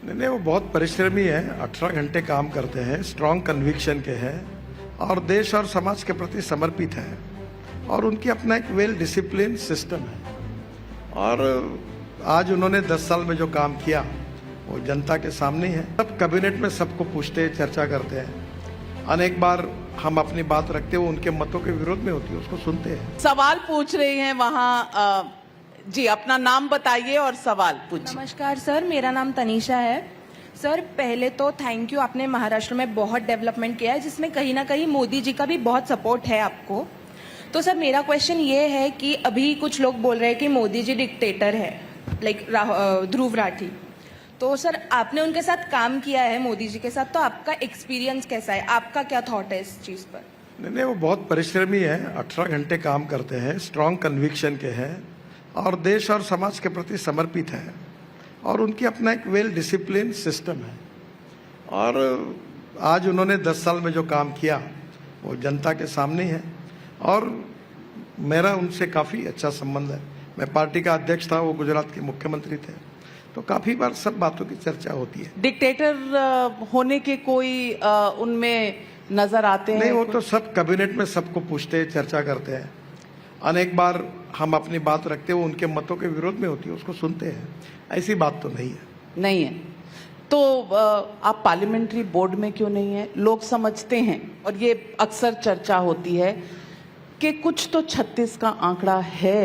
नहीं, वो बहुत परिश्रमी है। 18 घंटे काम करते हैं, स्ट्रांग कन्विक्शन के हैं और देश और समाज के प्रति समर्पित हैं और उनकी अपना एक वेल डिसिप्लिन सिस्टम है। और आज उन्होंने 10 साल में जो काम किया वो जनता के सामने है। सब कैबिनेट में सबको पूछते हैं, चर्चा करते हैं। अनेक बार हम अपनी बात रखते हुए उनके मतों के विरोध में होती है, उसको सुनते हैं। सवाल पूछ रही हैं वहाँ जी, अपना नाम बताइए और सवाल पूछिए। नमस्कार सर, मेरा नाम तनीषा है। सर, पहले तो थैंक यू, आपने महाराष्ट्र में बहुत डेवलपमेंट किया है जिसमें कहीं ना कहीं मोदी जी का भी बहुत सपोर्ट है आपको। तो सर, मेरा क्वेश्चन ये है कि अभी कुछ लोग बोल रहे हैं कि मोदी जी डिक्टेटर है, लाइक ध्रुव राठी। तो सर, आपने उनके साथ काम किया है, मोदी जी के साथ, तो आपका एक्सपीरियंस कैसा है? आपका क्या थॉट है इस चीज़ पर? नहीं, वो बहुत परिश्रमी है। 18 घंटे काम करते हैं, स्ट्रांग कन्विक्शन के हैं और देश और समाज के प्रति समर्पित हैं और उनकी अपना एक वेल डिसिप्लिन सिस्टम है। और आज उन्होंने 10 साल में जो काम किया वो जनता के सामने है और मेरा उनसे काफ़ी अच्छा संबंध है। मैं पार्टी का अध्यक्ष था, वो गुजरात के मुख्यमंत्री थे, तो काफ़ी बार सब बातों की चर्चा होती है। डिक्टेटर होने के कोई उनमें नजर आते हैं? नहीं, वो तो सब कैबिनेट में सबको पूछते हैं, चर्चा करते हैं। अनेक बार हम अपनी बात रखते हुए उनके मतों के विरोध में होती है, उसको सुनते हैं। ऐसी बात तो नहीं है। नहीं है तो आप पार्लियामेंट्री बोर्ड में क्यों नहीं है? लोग समझते हैं और ये अक्सर चर्चा होती है कि कुछ तो 36 का आंकड़ा है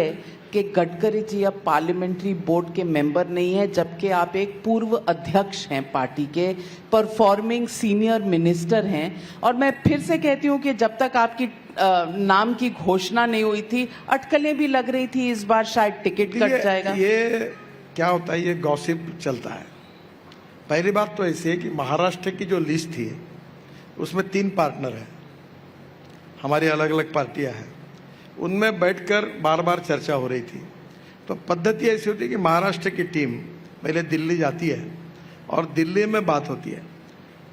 कि गडकरी जी अब पार्लियामेंट्री बोर्ड के मेंबर नहीं है, जबकि आप एक पूर्व अध्यक्ष हैं पार्टी के, परफॉर्मिंग सीनियर मिनिस्टर हैं। और मैं फिर से कहती हूं कि जब तक आपकी नाम की घोषणा नहीं हुई थी, अटकलें भी लग रही थी इस बार शायद टिकट कट जाएगा। ये क्या होता है, ये गॉसिप चलता है। पहली बात तो ऐसी है कि महाराष्ट्र की जो लिस्ट थी उसमें 3 पार्टनर हैं, हमारी अलग अलग पार्टियां हैं, उनमें बैठकर बार बार चर्चा हो रही थी। तो पद्धति ऐसी होती है कि महाराष्ट्र की टीम पहले दिल्ली जाती है और दिल्ली में बात होती है,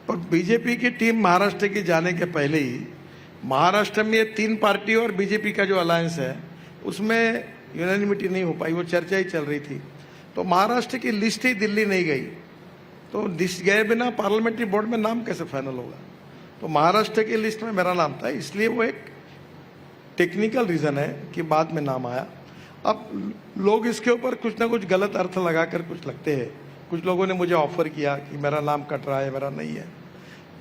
पर बीजेपी की टीम महाराष्ट्र की जाने के पहले ही महाराष्ट्र में ये 3 पार्टी और बीजेपी का जो अलायंस है उसमें यूनानिमिटी नहीं हो पाई, वो चर्चा ही चल रही थी। तो महाराष्ट्र की लिस्ट ही दिल्ली नहीं गई, तो लिस्ट गए बिना पार्लियामेंट्री बोर्ड में नाम कैसे फाइनल होगा? तो महाराष्ट्र की लिस्ट में मेरा नाम था, इसलिए वो एक टेक्निकल रीज़न है कि बाद में नाम आया। अब लोग इसके ऊपर कुछ ना कुछ गलत अर्थ लगाकर कुछ लगते हैं। कुछ लोगों ने मुझे ऑफर किया कि मेरा नाम कट रहा है, मेरा नहीं है।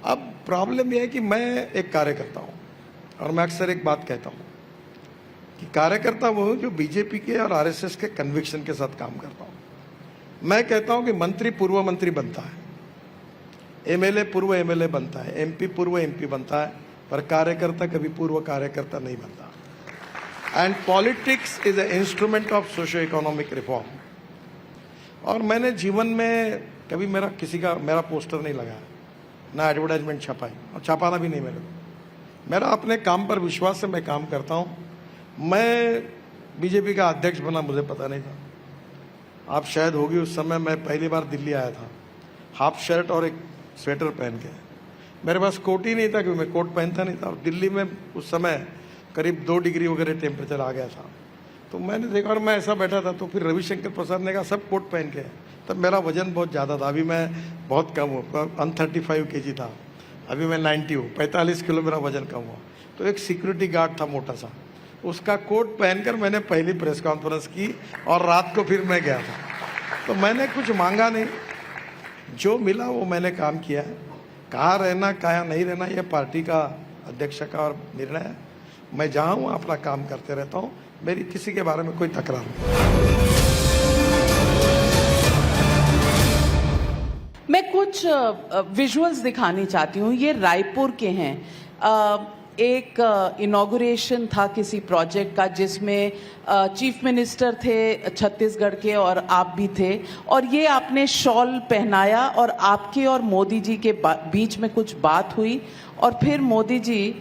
अब प्रॉब्लम यह है कि मैं एक कार्यकर्ता हूँ और मैं अक्सर एक बात कहता हूँ कि कार्यकर्ता वो हूँ जो बीजेपी के और आरएसएस के कन्विक्शन के साथ काम करता हूँ। मैं कहता हूँ कि मंत्री पूर्व मंत्री बनता है, एमएलए पूर्व एमएलए बनता है, एमपी पूर्व एमपी बनता है, पर कार्यकर्ता कभी पूर्व कार्यकर्ता नहीं बनता। And politics is a instrument of socio economic reform. और मैंने जीवन में कभी मेरा पोस्टर नहीं लगाया, ना एडवर्टाइजमेंट छपाई, और छपाना भी नहीं मेरा अपने काम पर विश्वास से मैं काम करता हूँ। मैं बीजेपी का अध्यक्ष बना, मुझे पता नहीं था। आप शायद होगी उस समय मैं पहली बार दिल्ली आया था, हाफ शर्ट और एक स्वेटर पहन के। मेरे पास कोट ही नहीं था क्योंकि मैं कोट पहनता नहीं था, और दिल्ली में उस समय करीब 2 डिग्री वगैरह टेम्परेचर आ गया था। तो मैंने देखा और मैं ऐसा बैठा था, तो फिर रविशंकर प्रसाद ने कहा सब कोट पहन के। तब मेरा वजन बहुत ज़्यादा था, अभी मैं बहुत कम हूँ, 135 kg था, अभी मैं 90 हूँ, 45 किलो मेरा वजन कम हुआ। तो एक सिक्योरिटी गार्ड था मोटा सा, उसका कोट पहनकर मैंने पहली प्रेस कॉन्फ्रेंस की और रात को फिर मैं गया था। तो मैंने कुछ मांगा नहीं, जो मिला वो मैंने काम किया है। कहाँ रहना कहाँ नहीं रहना ये पार्टी का अध्यक्ष का और निर्णय है। मैं जहाँ हूँ अपना काम करते रहता हूँ, मेरी किसी के बारे में कोई तकरार नहीं। मैं कुछ विजुअल्स दिखानी चाहती हूँ। ये रायपुर के हैं। एक इनॉग्रेशन था किसी प्रोजेक्ट का जिसमें चीफ मिनिस्टर थे छत्तीसगढ़ के और आप भी थे, और ये आपने शॉल पहनाया और आपके और मोदी जी के बीच में कुछ बात हुई और फिर मोदी जी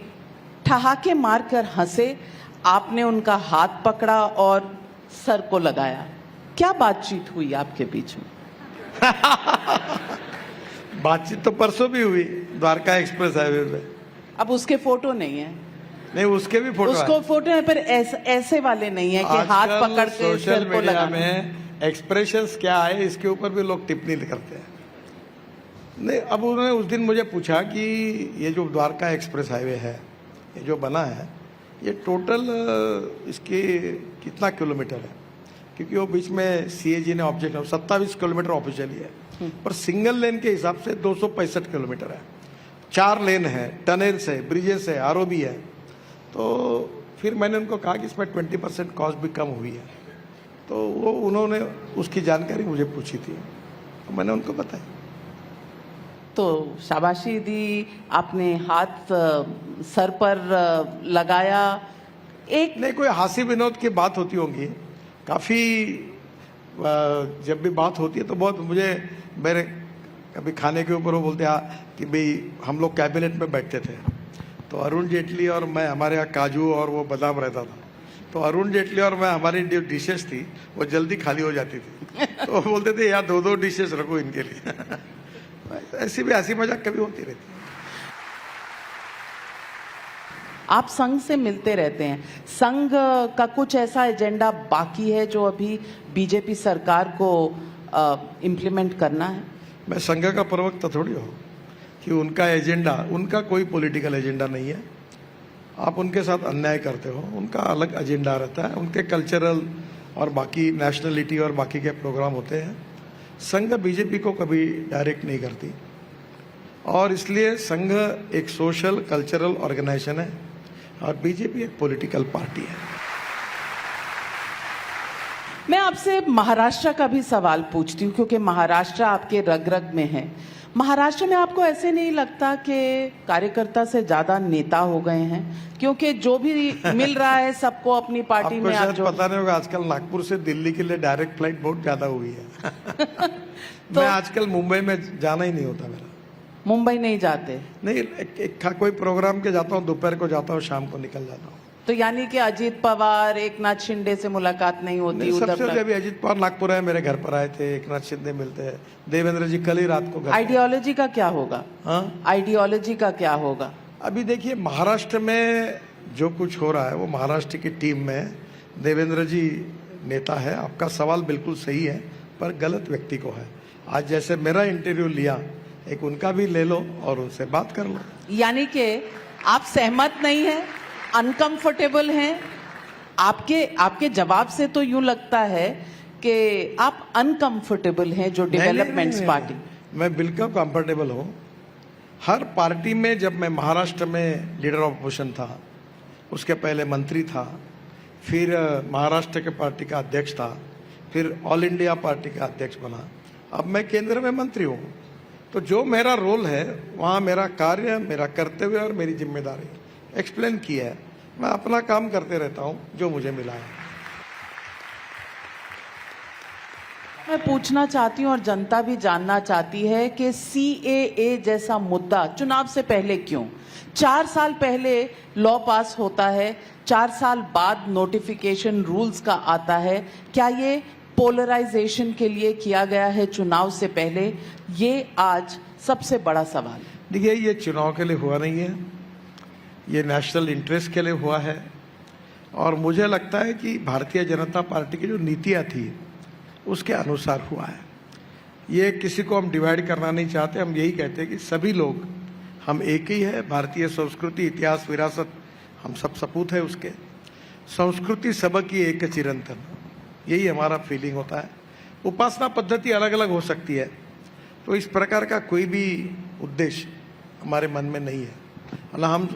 ठहाके मारकर हंसे, आपने उनका हाथ पकड़ा और सर को लगाया। क्या बातचीत हुई आपके बीच में? बातचीत तो परसों भी हुई द्वारका एक्सप्रेस हाईवे पे। अब उसके फोटो नहीं है? नहीं, उसके भी फोटो उसको फोटो है, पर ऐसे वाले नहीं है कि हाथ पकड़ के सोशल सिर को मीडिया लगाना। में एक्सप्रेशंस क्या है इसके ऊपर भी लोग टिप्पणी करते हैं। नहीं, अब उन्होंने उस दिन मुझे पूछा कि ये जो द्वारका एक्सप्रेस हाईवे है, ये जो बना है, ये टोटल इसके कितना किलोमीटर है, क्योंकि वो बीच में सीएजी ने ऑब्जेक्ट 27 किलोमीटर ऑफिशियली है, पर सिंगल लेन के हिसाब से 265 किलोमीटर है। 4 लेन है, टनल्स है, ब्रिजेस है, आरओबी है। तो फिर मैंने उनको कहा कि इसमें 20% कॉस्ट भी कम हुई है, तो वो उन्होंने उसकी जानकारी मुझे पूछी थी, तो मैंने उनको बताया। तो शाबाशी दी, आपने हाथ सर पर लगाया। एक नहीं, कोई हास्य विनोद की बात होती होंगी, काफ़ी जब भी बात होती है तो बहुत मुझे मेरे कभी खाने के ऊपर वो बोलते हैं कि भाई हम लोग कैबिनेट में बैठते थे, तो अरुण जेटली और मैं, हमारे यहाँ काजू और वो बादाम रहता था, तो अरुण जेटली और मैं, हमारी जो डिशेस थी वो जल्दी खाली हो जाती थी, तो वो बोलते थे यार 2-2 डिशेस रखो इनके लिए। ऐसी भी हंसी मजाक कभी होती रहती है। आप संघ से मिलते रहते हैं, संघ का कुछ ऐसा एजेंडा बाकी है जो अभी बीजेपी सरकार को इम्प्लीमेंट करना है? मैं संघ का प्रवक्ता थोड़ी हूँ कि उनका एजेंडा, उनका कोई पॉलिटिकल एजेंडा नहीं है। आप उनके साथ अन्याय करते हो, उनका अलग एजेंडा रहता है, उनके कल्चरल और बाकी नेशनलिटी और बाकी के प्रोग्राम होते हैं। संघ बीजेपी को कभी डायरेक्ट नहीं करती, और इसलिए संघ एक सोशल कल्चरल ऑर्गेनाइजेशन है और बीजेपी एक पॉलिटिकल पार्टी है। मैं आपसे महाराष्ट्र का भी सवाल पूछती हूँ, क्योंकि महाराष्ट्र आपके रग रग में है। महाराष्ट्र में आपको ऐसे नहीं लगता कि कार्यकर्ता से ज्यादा नेता हो गए हैं? क्योंकि जो भी मिल रहा है सबको अपनी पार्टी आपको में आप शायद जो पता नहीं होगा, आजकल नागपुर से दिल्ली के लिए डायरेक्ट फ्लाइट बहुत ज्यादा हुई है। मैं आजकल मुंबई में जाना ही नहीं होता मेरा। मुंबई नहीं जाते? नहीं, कोई प्रोग्राम के जाता हूँ, दोपहर को जाता हूँ, शाम को निकल जाता हूँ। तो यानी कि अजीत पवार, एकनाथ शिंदे से मुलाकात नहीं होती? नहीं, सबसे पहले अभी अजीत पवार नागपुर आए, मेरे घर पर आए थे, एकनाथ शिंदे मिलते हैं, देवेंद्र जी कल ही रात को घर। आइडियोलॉजी का क्या होगा? हाँ, आइडियोलॉजी का क्या होगा? अभी देखिए महाराष्ट्र में जो कुछ हो रहा है वो महाराष्ट्र की टीम में देवेंद्र जी नेता है। आपका सवाल बिल्कुल सही है, पर गलत व्यक्ति को है। आज जैसे मेरा इंटरव्यू लिया, एक उनका भी ले लो और उनसे बात कर लो। यानी कि आप सहमत नहीं हैं, अनकंफर्टेबल हैं? आपके जवाब से तो यूं लगता है कि आप अनकंफर्टेबल हैं जो डेवलपमेंट्स पार्टी। मैं बिल्कुल कंफर्टेबल हूँ। हर पार्टी में, जब मैं महाराष्ट्र में लीडर ऑफ अपोजिशन था, उसके पहले मंत्री था, फिर महाराष्ट्र के पार्टी का अध्यक्ष था, फिर ऑल इंडिया पार्टी का अध्यक्ष बना, अब मैं केंद्र में मंत्री हूँ। तो जो मेरा रोल है वहाँ मेरा कार्य, मेरा कर्तव्य और मेरी जिम्मेदारी एक्सप्लेन किया है। मैं अपना काम करते रहता हूँ जो मुझे मिला है। मैं पूछना चाहती हूँ और जनता भी जानना चाहती है कि CAA जैसा मुद्दा चुनाव से पहले क्यों? 4 साल पहले लॉ पास होता है, 4 साल बाद नोटिफिकेशन रूल्स का आता है। क्या ये पोलराइजेशन के लिए किया गया है चुनाव से पहले? ये आज सबसे बड़ा सवाल है। देखिए, ये चुनाव के लिए हुआ नहीं है, ये नेशनल इंटरेस्ट के लिए हुआ है। और मुझे लगता है कि भारतीय जनता पार्टी की जो नीतियाँ थी उसके अनुसार हुआ है। ये किसी को हम डिवाइड करना नहीं चाहते। हम यही कहते हैं कि सभी लोग हम एक ही है। भारतीय संस्कृति, इतिहास, विरासत हम सब सपूत है उसके। संस्कृति सबकी एक चिरंतन, यही हमारा फीलिंग होता है। उपासना पद्धति अलग अलग हो सकती है, तो इस प्रकार का कोई भी उद्देश्य हमारे मन में नहीं है। हम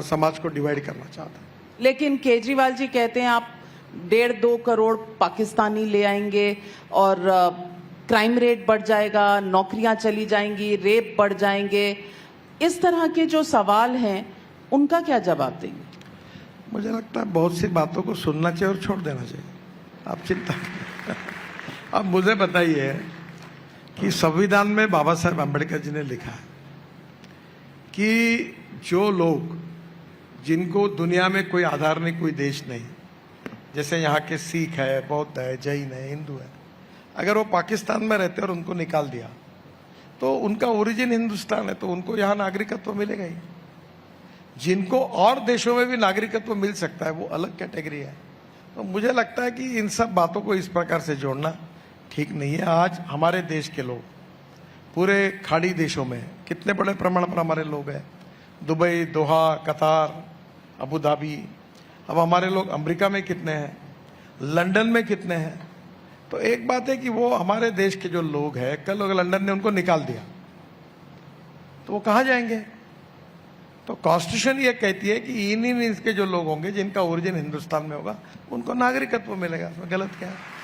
समाज को डिवाइड करना चाहते हैं। लेकिन केजरीवाल जी कहते हैं आप 1.5-2 करोड़ पाकिस्तानी ले आएंगे और क्राइम रेट बढ़ जाएगा, नौकरियां चली जाएंगी, रेप बढ़ जाएंगे। इस तरह के जो सवाल हैं उनका क्या जवाब देंगे? मुझे लगता है बहुत सी बातों को सुनना चाहिए और छोड़ देना चाहिए। आप चिंता अब मुझे बताइए कि संविधान में बाबा साहेब अम्बेडकर जी ने लिखा है कि जो लोग, जिनको दुनिया में कोई आधार नहीं, कोई देश नहीं, जैसे यहाँ के सिख है, बौद्ध है, जैन है, हिंदू है, अगर वो पाकिस्तान में रहते और उनको निकाल दिया तो उनका ओरिजिन हिंदुस्तान है, तो उनको यहाँ नागरिकत्व मिलेगा ही। जिनको और देशों में भी नागरिकत्व मिल सकता है वो अलग कैटेगरी है। तो मुझे लगता है कि इन सब बातों को इस प्रकार से जोड़ना ठीक नहीं है। आज हमारे देश के लोग पूरे खाड़ी देशों में कितने बड़े प्रमाण पर हमारे लोग हैं, दुबई, दोहा, कतार, अबू धाबी। अब हमारे लोग अमेरिका में कितने हैं, लंदन में कितने हैं। तो एक बात है कि वो हमारे देश के जो लोग हैं, कल अगर लंदन ने उनको निकाल दिया तो वो कहाँ जाएंगे। तो कॉन्स्टिट्यूशन ये कहती है कि इन इसके जो लोग होंगे जिनका ओरिजिन हिंदुस्तान में होगा उनको नागरिकत्व मिलेगा। इसमें गलत क्या है।